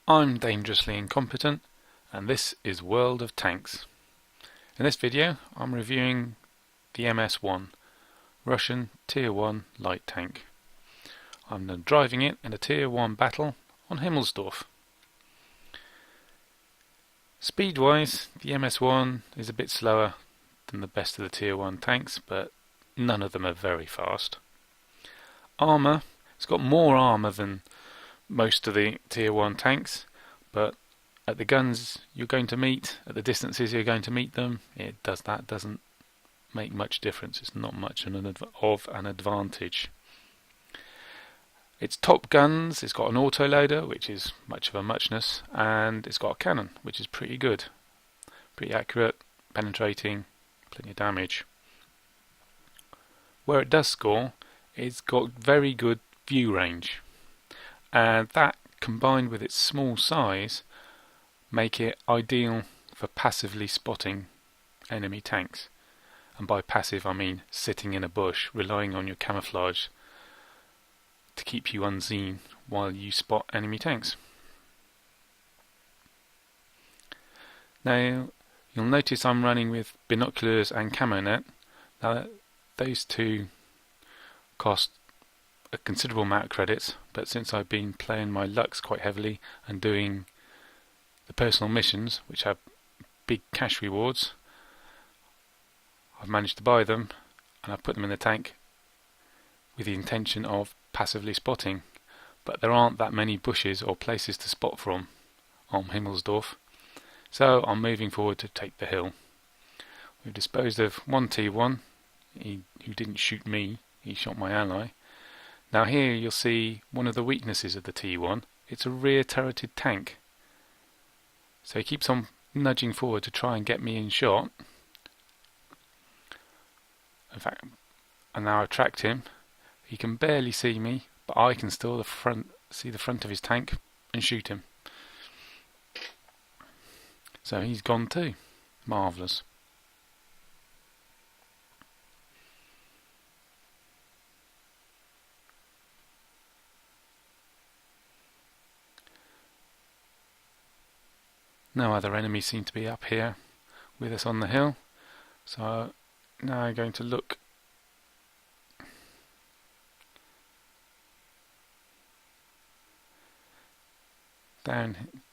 I'm dangerously incompetent, and this is World of Tanks. In this video, I'm reviewing the MS-1, Russian Tier 1 light tank. I'm driving it in a Tier 1 battle on Himmelsdorf. Speed-wise, the MS-1 is a bit slower than the best of the Tier 1 tanks, but none of them are very fast. Armour, it's got more armour than most of the Tier 1 tanks, but at the guns you're going to meet, at the distances you're going to meet them, that doesn't make much difference. It's not much of an advantage. Its top guns, it's got an autoloader, which is much of a muchness, and it's got a cannon, which is pretty good. Pretty accurate, penetrating, plenty of damage. Where it does score, it's got very good view range, and that combined with its small size make it ideal for passively spotting enemy tanks. And by passive I mean sitting in a bush, relying on your camouflage to keep you unseen while you spot enemy tanks. Now you'll notice I'm running with binoculars and camo net. Now those two cost a considerable amount of credits, but since I've been playing my lucks quite heavily and doing the personal missions, which have big cash rewards, I've managed to buy them and I've put them in the tank with the intention of passively spotting, but there aren't that many bushes or places to spot from on Himmelsdorf, so I'm moving forward to take the hill. We've disposed of one T1 who didn't shoot me, he shot my ally. Now here you'll see one of the weaknesses of the T1. It's a rear turreted tank, so he keeps on nudging forward to try and get me in shot. In fact, and now I've tracked him. He can barely see me, but I can still see the front of his tank and shoot him. So he's gone too. Marvellous. No other enemies seem to be up here with us on the hill, so now I'm going to look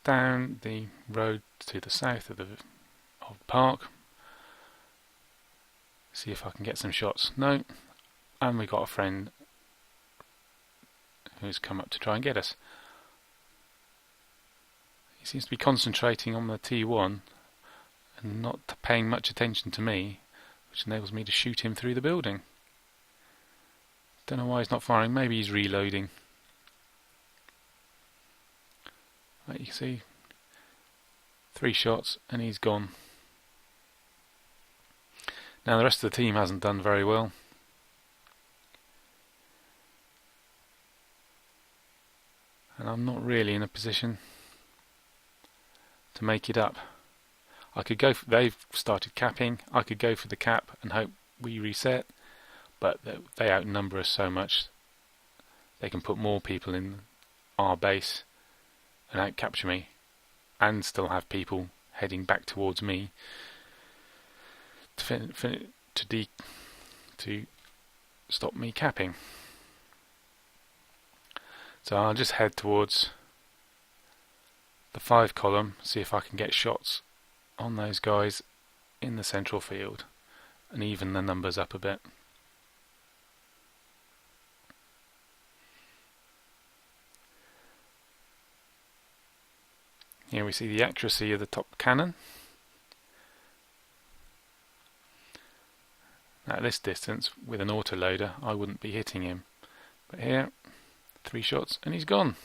down the road to the south of the park, see if I can get some shots. No, and we got a friend who's come up to try and get us. He seems to be concentrating on the T1 and not paying much attention to me, which enables me to shoot him through the building. Don't know why he's not firing. Maybe he's reloading. Right, you can see 3 shots and he's gone. Now the rest of the team hasn't done very well. And I'm not really in a position to make it up. I could go they've started capping. I could go for the cap and hope we reset, but they outnumber us so much. They can put more people in our base and out-capture me, and still have people heading back towards me to stop me capping. So I'll just head towards the 5 column, see if I can get shots on those guys in the central field and even the numbers up a bit. Here we see the accuracy of the top cannon. Now at this distance with an autoloader I wouldn't be hitting him, but here 3 shots and he's gone.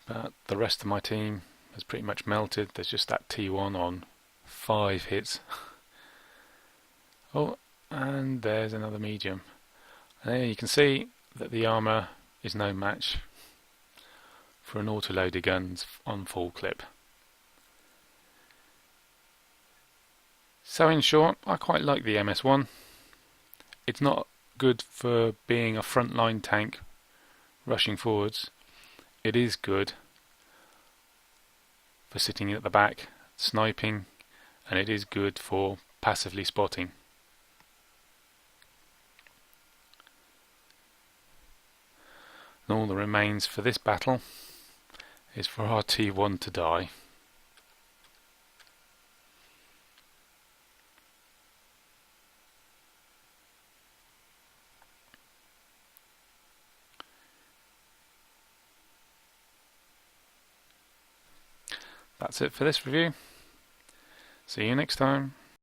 But the rest of my team has pretty much melted. There's just that T1 on 5 hits. Oh, and there's another medium. And there you can see that the armour is no match for an autoloader gun on full clip. So in short, I quite like the MS-1. It's not good for being a frontline tank rushing forwards. It is good for sitting at the back, sniping, and it is good for passively spotting. And all that remains for this battle is for our T1 to die. That's it for this review. See you next time.